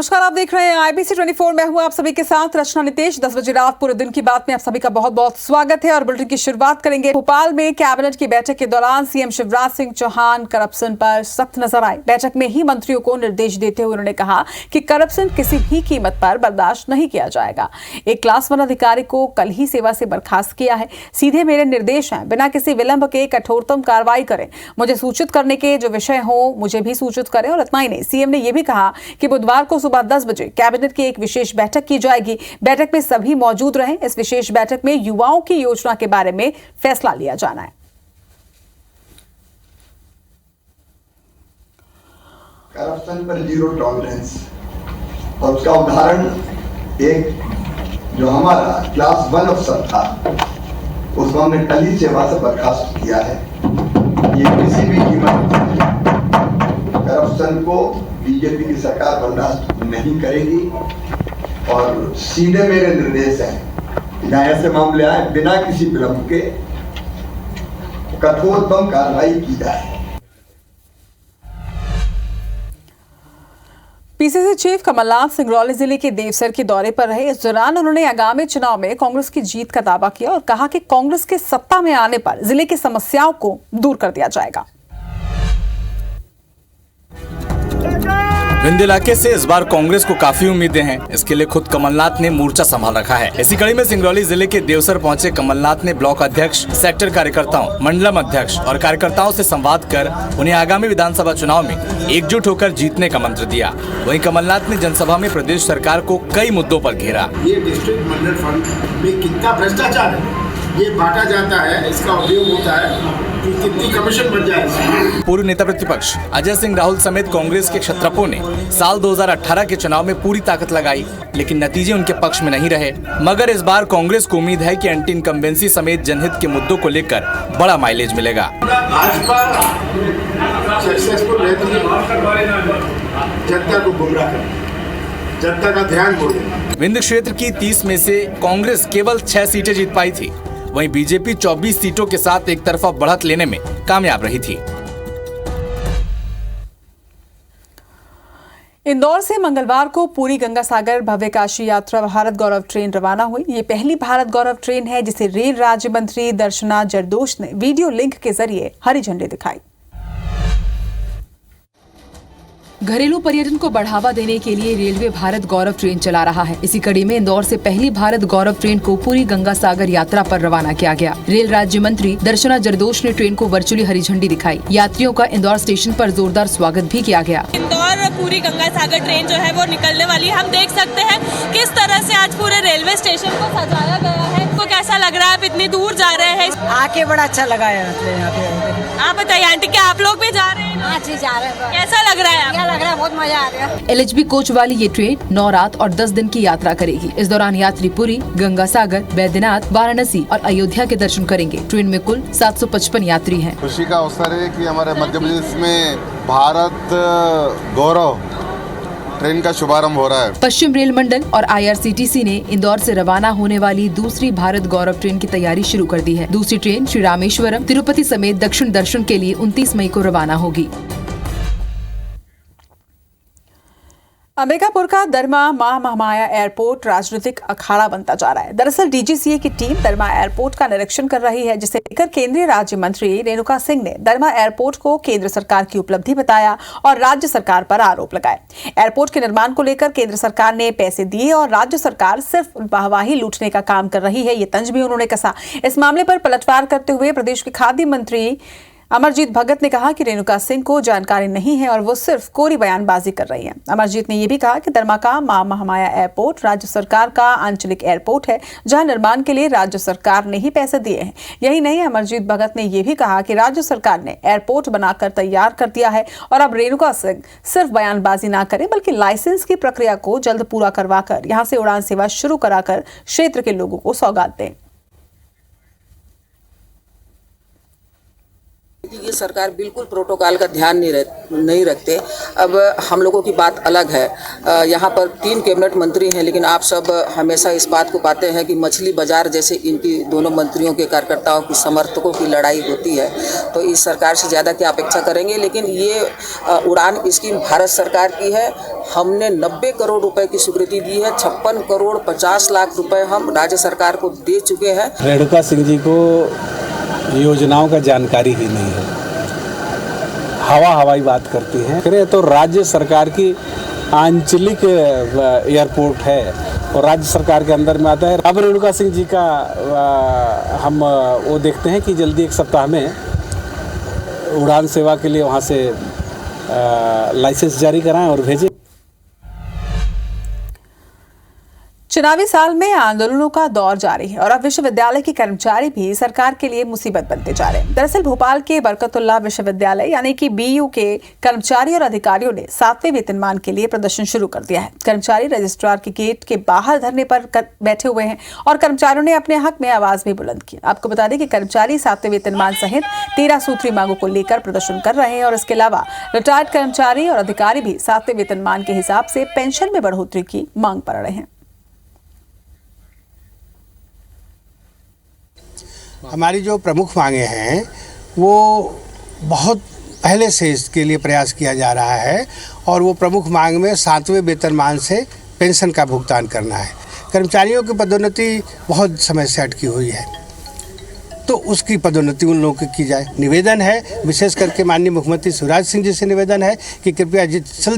नमस्कार, आप देख रहे हैं IBC 24। मैं हूं आप सभी के साथ रचना नितेश। 10 बजे रात पूरे दिन की बात में आप सभी का बहुत बहुत स्वागत है और बुलेटिन की शुरुआत करेंगे। भोपाल में कैबिनेट की बैठक के दौरान सीएम शिवराज सिंह चौहान करप्शन पर सख्त नजर आए। बैठक में ही मंत्रियों को निर्देश देते हुए उन्होंने कहा कि करप्शन किसी भी कीमत पर बर्दाश्त नहीं किया जाएगा। एक क्लास 1 अधिकारी को कल ही सेवा से बर्खास्त किया है। सीधे मेरे निर्देश हैं, बिना किसी विलंब के कठोरतम कार्रवाई करें। मुझे सूचित करने के जो विषय हो मुझे भी सूचित करें। और इतना ही नहीं, सीएम ने यह भी कहा कि बुधवार को सुबह 10 बजे कैबिनेट की एक विशेष बैठक की जाएगी। बैठक में सभी मौजूद रहें। इस विशेष बैठक में युवाओं की योजना के बारे में फैसला लिया जाना है। करप्शन पर जीरो टॉलरेंस, और उसका उदाहरण एक जो हमारा क्लास 1 अफसर था, उसको हमने कल ही सेवा से बर्खास्त किया है। ये किसी भी कीमत करप्शन को बीजेपी की सरकार बर्दाश्त नहीं करेगी। और सीधे मेरे निर्देश हैं, जहां ऐसे मामले आए बिना किसी विलंब के कठोरतम कार्रवाई की जाए। पीसीसी चीफ कमलनाथ सिंगरौली जिले के देवसर के दौरे पर रहे। इस दौरान उन्होंने आगामी चुनाव में कांग्रेस की जीत का दावा किया और कहा कि कांग्रेस के सत्ता में आने पर जिले की समस्याओं को दूर कर दिया जाएगा। विंध्य इलाके से इस बार कांग्रेस को काफी उम्मीदें हैं। इसके लिए खुद कमलनाथ ने मोर्चा संभाल रखा है। इसी कड़ी में सिंगरौली जिले के देवसर पहुंचे कमलनाथ ने ब्लॉक अध्यक्ष, सेक्टर कार्यकर्ताओं, मंडलम अध्यक्ष और कार्यकर्ताओं से संवाद कर उन्हें आगामी विधानसभा चुनाव में एकजुट होकर जीतने का मंत्र दिया। वहीं कमलनाथ ने जनसभा में प्रदेश सरकार को कई मुद्दों पर घेरा। ये डिस्ट्रिक्ट मंडल फंड में कितना भ्रष्टाचार है, ये बांटा जाता है, इसका उपयोग होता है कि कितनी कमीशन बन जाए। पूर्व नेता प्रतिपक्ष अजय सिंह राहुल समेत कांग्रेस के क्षत्रपों ने साल 2018 के चुनाव में पूरी ताकत लगाई, लेकिन नतीजे उनके पक्ष में नहीं रहे। मगर इस बार कांग्रेस को उम्मीद है कि एंटी इनकम्बेंसी समेत जनहित के मुद्दों को लेकर बड़ा माइलेज मिलेगा। भाजपा सक्सेसफुल रहती है जनता को गुमराह कर, जनता का ध्यान बोले। विंध्य क्षेत्र की 30 में से कांग्रेस केवल 6 सीटें जीत पाई थी। वहीं बीजेपी 24 सीटों के साथ एक तरफा बढ़त लेने में कामयाब रही थी। इंदौर से मंगलवार को पूरी गंगा सागर भव्य काशी यात्रा भारत गौरव ट्रेन रवाना हुई। ये पहली भारत गौरव ट्रेन है जिसे रेल राज्य मंत्री दर्शना जरदोश ने वीडियो लिंक के जरिए हरी झंडी दिखाई। घरेलू पर्यटन को बढ़ावा देने के लिए रेलवे भारत गौरव ट्रेन चला रहा है। इसी कड़ी में इंदौर से पहली भारत गौरव ट्रेन को पूरी गंगा सागर यात्रा पर रवाना किया गया। रेल राज्य मंत्री दर्शना जरदोश ने ट्रेन को वर्चुअली हरी झंडी दिखाई। यात्रियों का इंदौर स्टेशन पर जोरदार स्वागत भी किया गया। इंदौर पूरी गंगा सागर ट्रेन जो है वो निकलने वाली है। हम देख सकते हैं किस तरह से आज पूरे रेलवे स्टेशन को सजाया गया है। आपको कैसा लग रहा है, आप इतनी दूर जा रहे हैं? आके बड़ा अच्छा लगा है यहाँ पे। आप बताइए आंटी, क्या आप लोग भी जा रहे हैं? हाँ जी, जा रहे हैं। कैसा लग रहा है? लग रहा है बहुत मजा आ रहा है। LHB कोच वाली ये ट्रेन 9 रात और 10 दिन की यात्रा करेगी। इस दौरान यात्री पुरी, गंगा सागर, बैद्यनाथ, वाराणसी और अयोध्या के दर्शन करेंगे। ट्रेन में कुल 755 यात्री हैं। खुशी का अवसर है कि हमारे मध्य प्रदेश में भारत गौरव ट्रेन का शुभारंभ हो रहा है। पश्चिम रेल मंडल और IRCTC ने इंदौर से रवाना होने वाली दूसरी भारत गौरव ट्रेन की तैयारी शुरू कर दी है। दूसरी ट्रेन श्री रामेश्वरम, तिरुपति समेत दक्षिण दर्शन के लिए 29 मई को रवाना होगी। अंबिकापुर का दरमा मां महामाया एयरपोर्ट राजनीतिक अखाड़ा बनता जा रहा है। दरअसल DGCA की टीम दरमा एयरपोर्ट का निरीक्षण कर रही है, जिसे लेकर केंद्रीय राज्य मंत्री रेणुका सिंह ने दरमा एयरपोर्ट को केंद्र सरकार की उपलब्धि बताया और राज्य सरकार पर आरोप लगाए। एयरपोर्ट के निर्माण को लेकर केंद्र सरकार ने पैसे दिए और राज्य सरकार सिर्फ वाहवाही लूटने का काम कर रही है, ये तंज भी उन्होंने कसा। इस मामले पर पलटवार करते हुए प्रदेश के खाद्य मंत्री अमरजीत भगत ने कहा कि रेणुका सिंह को जानकारी नहीं है और वो सिर्फ कोरी बयानबाजी कर रही है। अमरजीत ने यह भी कहा कि दरमा का मां महामाया एयरपोर्ट राज्य सरकार का आंचलिक एयरपोर्ट है, जहां निर्माण के लिए राज्य सरकार ने ही पैसे दिए हैं। यही नहीं, अमरजीत भगत ने यह भी कहा कि राज्य सरकार ने एयरपोर्ट बनाकर तैयार कर दिया है और अब रेणुका सिंह सिर्फ बयानबाजी ना करें बल्कि लाइसेंस की प्रक्रिया को जल्द पूरा करवाकर यहां से उड़ान सेवा शुरू कराकर क्षेत्र के लोगों को सौगात दें। ये सरकार बिल्कुल प्रोटोकॉल का ध्यान नहीं रखते। अब हम लोगों की बात अलग है। यहाँ पर 3 कैबिनेट मंत्री हैं, लेकिन आप सब हमेशा इस बात को पाते हैं कि मछली बाजार जैसे इनकी दोनों मंत्रियों के कार्यकर्ताओं की समर्थकों की लड़ाई होती है। तो इस सरकार से ज़्यादा क्या अपेक्षा करेंगे। लेकिन ये उड़ान स्कीम भारत सरकार की है। हमने 90 करोड़ रुपए की स्वीकृति दी है। 56 करोड़ 50 लाख रुपए हम राज्य सरकार को दे चुके हैं। रेणुका सिंह जी को योजनाओं का जानकारी ही नहीं है, हवाई बात करती हैं। करें तो राज्य सरकार की आंचलिक एयरपोर्ट है और राज्य सरकार के अंदर में आता है। अब रेणुका सिंह जी का हम वो देखते हैं कि जल्दी 1 सप्ताह में उड़ान सेवा के लिए वहाँ से लाइसेंस जारी कराएं और भेजें। चुनावी साल में आंदोलनों का दौर जारी है और अब विश्वविद्यालय के कर्मचारी भी सरकार के लिए मुसीबत बनते जा रहे हैं। दरअसल भोपाल के बरकतुल्लाह विश्वविद्यालय यानी कि BU के कर्मचारी और अधिकारियों ने 7वें वेतनमान के लिए प्रदर्शन शुरू कर दिया है। कर्मचारी रजिस्ट्रार के गेट के बाहर धरने पर बैठे हुए हैं और कर्मचारियों ने अपने हक में आवाज भी बुलंद की। आपको बता दें कि कर्मचारी 7वें वेतनमान सहित 13 सूत्री मांगों को लेकर प्रदर्शन कर रहे हैं और इसके अलावा रिटायर्ड कर्मचारी और अधिकारी भी 7वें वेतनमान के हिसाब से पेंशन में बढ़ोतरी की मांग कर रहे हैं। हमारी जो प्रमुख मांगे हैं वो बहुत पहले से इसके लिए प्रयास किया जा रहा है और वो प्रमुख मांग में 7वें वेतनमान से पेंशन का भुगतान करना है। कर्मचारियों की पदोन्नति बहुत समय से अटकी हुई है, तो उसकी पदोन्नति उन लोगों की जाए। निवेदन है, विशेष करके माननीय मुख्यमंत्री शिवराज सिंह जी से निवेदन है कि कृपया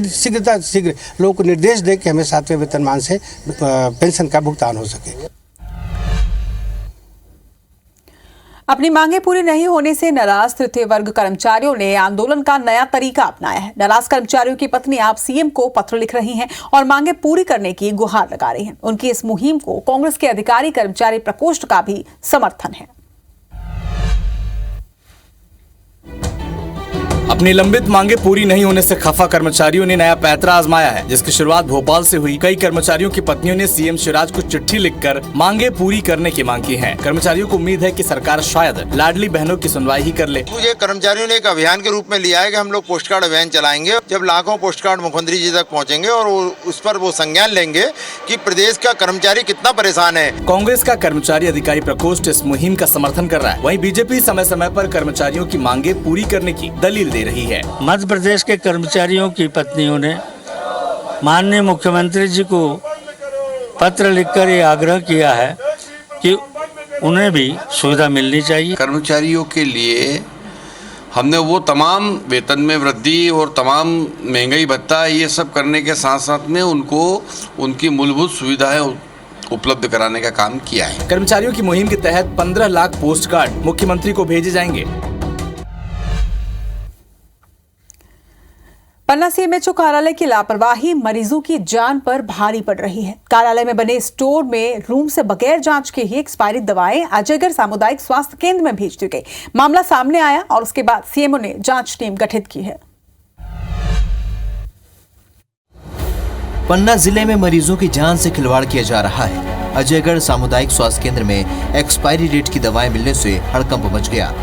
शीघ्र लोगों को निर्देश दें कि हमें 7वें वेतनमान से पेंशन का भुगतान हो सके। अपनी मांगे पूरी नहीं होने से नाराज तृतीय वर्ग कर्मचारियों ने आंदोलन का नया तरीका अपनाया है। नाराज कर्मचारियों की पत्नी आप CM को पत्र लिख रही हैं और मांगे पूरी करने की गुहार लगा रही हैं। उनकी इस मुहिम को कांग्रेस के अधिकारी कर्मचारी प्रकोष्ठ का भी समर्थन है। अपनी लंबित मांगे पूरी नहीं होने से खफा कर्मचारियों ने नया पैंतरा आजमाया है, जिसकी शुरुआत भोपाल से हुई। कई कर्मचारियों की पत्नियों ने CM शिवराज को चिट्ठी लिखकर मांगे पूरी करने की मांग की है। कर्मचारियों को उम्मीद है कि सरकार शायद लाडली बहनों की सुनवाई ही कर ले। मुझे कर्मचारियों ने एक अभियान के रूप में लिया है कि हम लोग पोस्ट कार्ड अभियान चलाएंगे। जब लाखों पोस्ट कार्ड मुख्यमंत्री जी तक पहुँचेंगे और उस पर वो संज्ञान लेंगे कि प्रदेश का कर्मचारी कितना परेशान है। कांग्रेस का कर्मचारी अधिकारी प्रकोष्ठ इस मुहिम का समर्थन कर रहा है। वहीं बीजेपी समय समय पर कर्मचारियों की मांगे पूरी करने की दलील दे रही है। मध्य प्रदेश के कर्मचारियों की पत्नियों ने माननीय मुख्यमंत्री जी को पत्र लिखकर ये आग्रह किया है कि उन्हें भी सुविधा मिलनी चाहिए। कर्मचारियों के लिए हमने वो तमाम वेतन में वृद्धि और तमाम महंगाई भत्ता ये सब करने के साथ साथ में उनको उनकी मूलभूत सुविधाएं उपलब्ध कराने का काम किया है। कर्मचारियों की मुहिम के तहत 15 लाख पोस्ट कार्ड मुख्यमंत्री को भेजे जाएंगे। पन्ना CMHO कार्यालय की लापरवाही मरीजों की जान पर भारी पड़ रही है। कार्यालय में बने स्टोर में रूम से बगैर जांच के ही एक्सपायरी दवाएं अजयगढ़ सामुदायिक स्वास्थ्य केंद्र में भेज दी गई। मामला सामने आया और उसके बाद CMO ने जांच टीम गठित की है। पन्ना जिले में मरीजों की जान से खिलवाड़ किया जा रहा है। अजयगढ़ सामुदायिक स्वास्थ्य केंद्र में एक्सपायरी डेट की दवाएं मिलने से हड़कंप मच गया।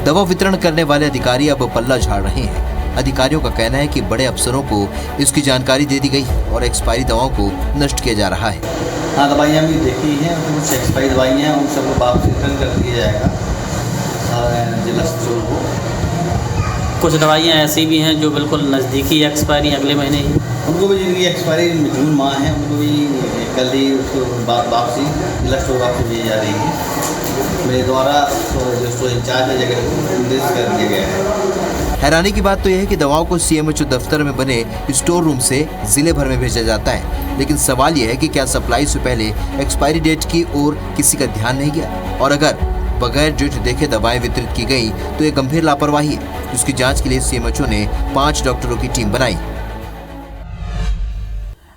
दवा वितरण करने वाले अधिकारी अब पल्ला झाड़ रहे हैं। अधिकारियों का कहना है कि बड़े अफसरों को इसकी जानकारी दे दी गई और एक्सपायरी दवाओं को नष्ट किया जा रहा है। हाँ, दवाइयाँ भी देखी हैं, कुछ एक्सपायरी दवाइयाँ उन सबको वापस रिटर्न कर दिया जाएगा जिला स्टोर को। कुछ दवाइयाँ ऐसी भी हैं जो बिल्कुल नज़दीकी एक्सपायरी अगले महीने ही, उनको भी जिनकी एक्सपायरी जून माह है उनको भी कल ही उसको वापसी जिला स्टोर वापसी दी जा रही है। मेरे द्वारा जो स्टोर इंचार्ज है जगह निर्देश कर दिया गया है। हैरानी की बात तो यह है कि दवाओं को CMHO दफ्तर में बने स्टोर रूम से जिले भर में भेजा जाता है, लेकिन सवाल यह है कि क्या सप्लाई से पहले एक्सपायरी डेट की ओर किसी का ध्यान नहीं गया, और अगर बगैर डेट देखे दवाएं वितरित की गई तो ये गंभीर लापरवाही है, जिसकी जांच के लिए CMHO ने 5 डॉक्टरों की टीम बनाई।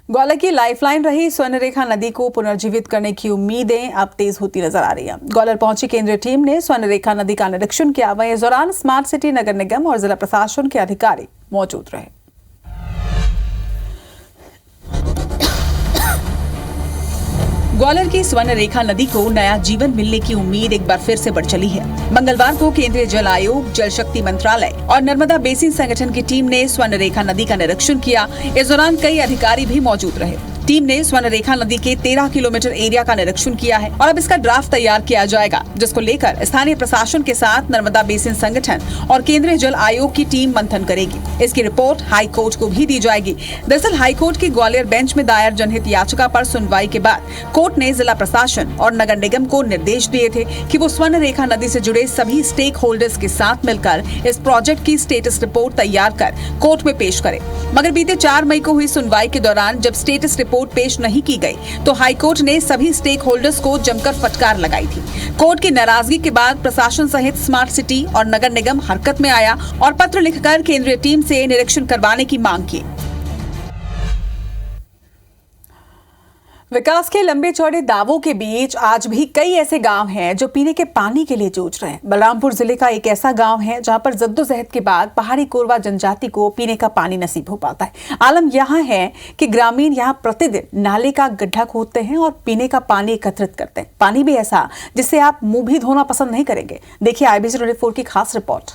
ग्वालियर की लाइफलाइन रही स्वर्णरेखा नदी को पुनर्जीवित करने की उम्मीदें अब तेज होती नजर आ रही हैं। ग्वालियर पहुंची केंद्रीय टीम ने स्वर्णरेखा नदी का निरीक्षण किया। वहीं इस दौरान स्मार्ट सिटी नगर निगम और जिला प्रशासन के अधिकारी मौजूद रहे। ग्वालियर की स्वर्ण रेखा नदी को नया जीवन मिलने की उम्मीद एक बार फिर से बढ़ चली है। मंगलवार को केंद्रीय जल आयोग, जल शक्ति मंत्रालय और नर्मदा बेसिन संगठन की टीम ने स्वर्ण रेखा नदी का निरीक्षण किया। इस दौरान कई अधिकारी भी मौजूद रहे। टीम ने स्वर्ण रेखा नदी के 13 किलोमीटर एरिया का निरीक्षण किया है और अब इसका ड्राफ्ट तैयार किया जाएगा, जिसको लेकर स्थानीय प्रशासन के साथ नर्मदा बेसिन संगठन और केंद्रीय जल आयोग की टीम मंथन करेगी। इसकी रिपोर्ट हाई कोर्ट को भी दी जाएगी। दरअसल हाई कोर्ट की ग्वालियर बेंच में दायर जनहित याचिका पर सुनवाई के बाद कोर्ट ने जिला प्रशासन और नगर निगम को निर्देश दिए थे कि वो स्वर्ण रेखा नदी से जुड़े सभी स्टेक होल्डर्स के साथ मिलकर इस प्रोजेक्ट की स्टेटस रिपोर्ट तैयार कर कोर्ट में पेश करे। मगर बीते 4 मई को हुई सुनवाई के दौरान जब स्टेटस रिपोर्ट पेश नहीं की गई तो हाईकोर्ट ने सभी स्टेक होल्डर्स को जमकर फटकार लगाई थी। कोर्ट की नाराजगी के बाद प्रशासन सहित स्मार्ट सिटी और नगर निगम हरकत में आया और पत्र लिखकर केंद्रीय टीम से निरीक्षण करवाने की मांग की। विकास के लंबे चौड़े दावों के बीच आज भी कई ऐसे गांव हैं जो पीने के पानी के लिए जूझ रहे हैं। बलरामपुर जिले का एक ऐसा गांव है जहां पर जद्दोजहद के बाद पहाड़ी कोरवा जनजाति को पीने का पानी नसीब हो पाता है। आलम यहां है कि ग्रामीण यहां प्रतिदिन नाले का गड्ढा खोदते हैं और पीने का पानी एकत्रित करते हैं। पानी भी ऐसा जिससे आप मुंह भी धोना पसंद नहीं करेंगे। देखिए IBC 24 की खास रिपोर्ट।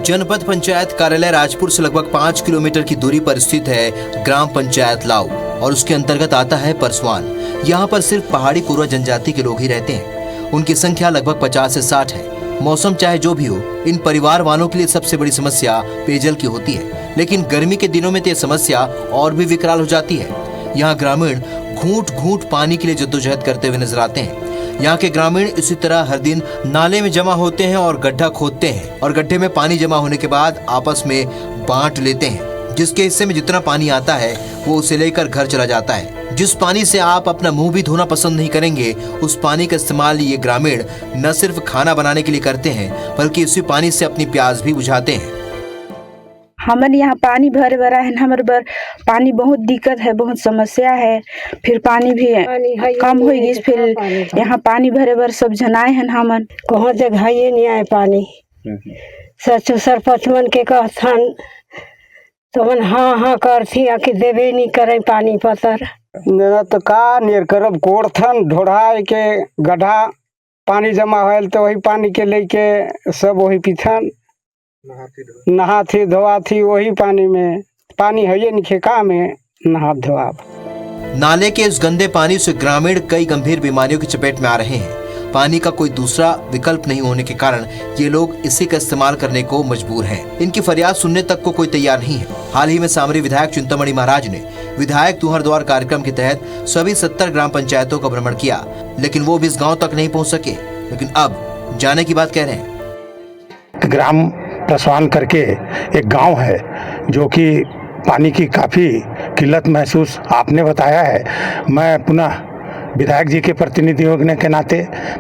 जनपद पंचायत कार्यालय राजपुर से लगभग 5 किलोमीटर की दूरी पर स्थित है ग्राम पंचायत लाऊ और उसके अंतर्गत आता है परसवान। यहाँ पर सिर्फ पहाड़ी कोरवा जनजाति के लोग ही रहते हैं। उनकी संख्या लगभग 50 से 60 है। मौसम चाहे जो भी हो, इन परिवार वालों के लिए सबसे बड़ी समस्या पेयजल की होती है, लेकिन गर्मी के दिनों में तो यह समस्या और भी विकराल हो जाती है। यहाँ ग्रामीण घूंट घूंट पानी के लिए जद्दोजहद करते हुए नजर आते हैं। यहाँ के ग्रामीण इसी तरह हर दिन नाले में जमा होते हैं और गड्ढा खोदते हैं और गड्ढे में पानी जमा होने के बाद आपस में बांट लेते हैं। जिसके हिस्से में जितना पानी आता है वो उसे लेकर घर चला जाता है। जिस पानी से आप अपना मुंह भी धोना पसंद नहीं करेंगे, उस पानी का इस्तेमाल ये ग्रामीण न सिर्फ खाना बनाने के लिए करते हैं बल्कि उसी पानी से अपनी प्यास भी बुझाते हैं। हमारे यहाँ पानी भरे भरा है, हमारे बर पानी बहुत दिक्कत है, बहुत समस्या है। फिर पानी भी कम हो गई, फिर यहाँ पानी भरे भर सब जनाए हैं। हमन कहाँ जगह ये नहीं आए पानी। सच सरपंच मन के कहथन तो मन हाँ करथी आके देवे नहीं करे पानी पतर न तो का नियर करब कोड़थन ढोढ़ाए के गड्ढा पानी जमा होल तो वही पानी के लेके सब वही पीथन, नहा थी धोआ थी वही पानी में। पानी है ये निखेका में नहा धोआ। नाले के इस गंदे पानी से ग्रामीण कई गंभीर बीमारियों की चपेट में आ रहे हैं। पानी का कोई दूसरा विकल्प नहीं होने के कारण ये लोग इसी का इस्तेमाल करने को मजबूर हैं। इनकी फरियाद सुनने तक को कोई तैयार नहीं है। हाल ही में सामरी विधायक चिंतामणि महाराज ने विधायक तुहर द्वार कार्यक्रम के तहत सभी 70 ग्राम पंचायतों का भ्रमण किया, लेकिन वो भी इस गाँव तक नहीं पहुँच सके। लेकिन अब जाने की बात कह रहे हैं। ग्राम परसवान करके एक गांव है जो कि पानी की काफ़ी किल्लत महसूस आपने बताया है। मैं पुनः विधायक जी के प्रतिनिधि होने के नाते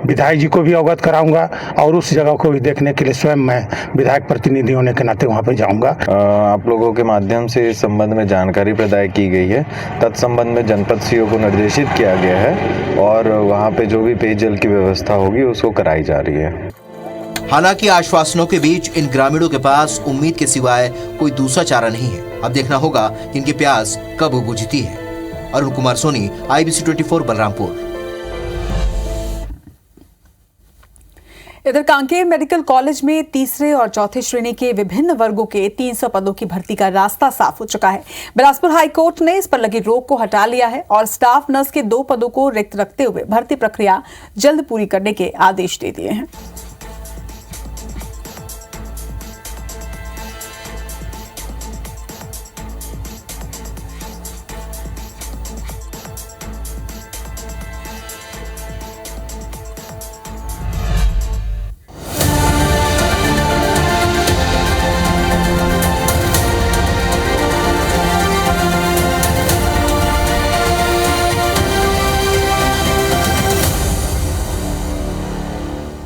विधायक जी को भी अवगत कराऊंगा और उस जगह को भी देखने के लिए स्वयं मैं विधायक प्रतिनिधि होने के नाते वहां पर जाऊंगा। आप लोगों के माध्यम से इस संबंध में जानकारी प्रदान की गई है। तत्संबंध में जनपद सीओ को निर्देशित किया गया है और वहाँ पे जो भी पेयजल की व्यवस्था होगी उसको कराई जा रही है। हालांकि आश्वासनों के बीच इन ग्रामीणों के पास उम्मीद के सिवाय कोई दूसरा चारा नहीं है। अब देखना होगा कि इनकी प्यास कब बुझती है। अरुण कुमार सोनी, IBC 24 बलरामपुर। इधर कांकेर मेडिकल कॉलेज में तीसरे और चौथे श्रेणी के विभिन्न वर्गों के 300 पदों की भर्ती का रास्ता साफ हो चुका है। बिलासपुर हाईकोर्ट ने इस पर लगी रोक को हटा लिया है और स्टाफ नर्स के 2 पदों को रिक्त रखते हुए भर्ती प्रक्रिया जल्द पूरी करने के आदेश दे दिए हैं।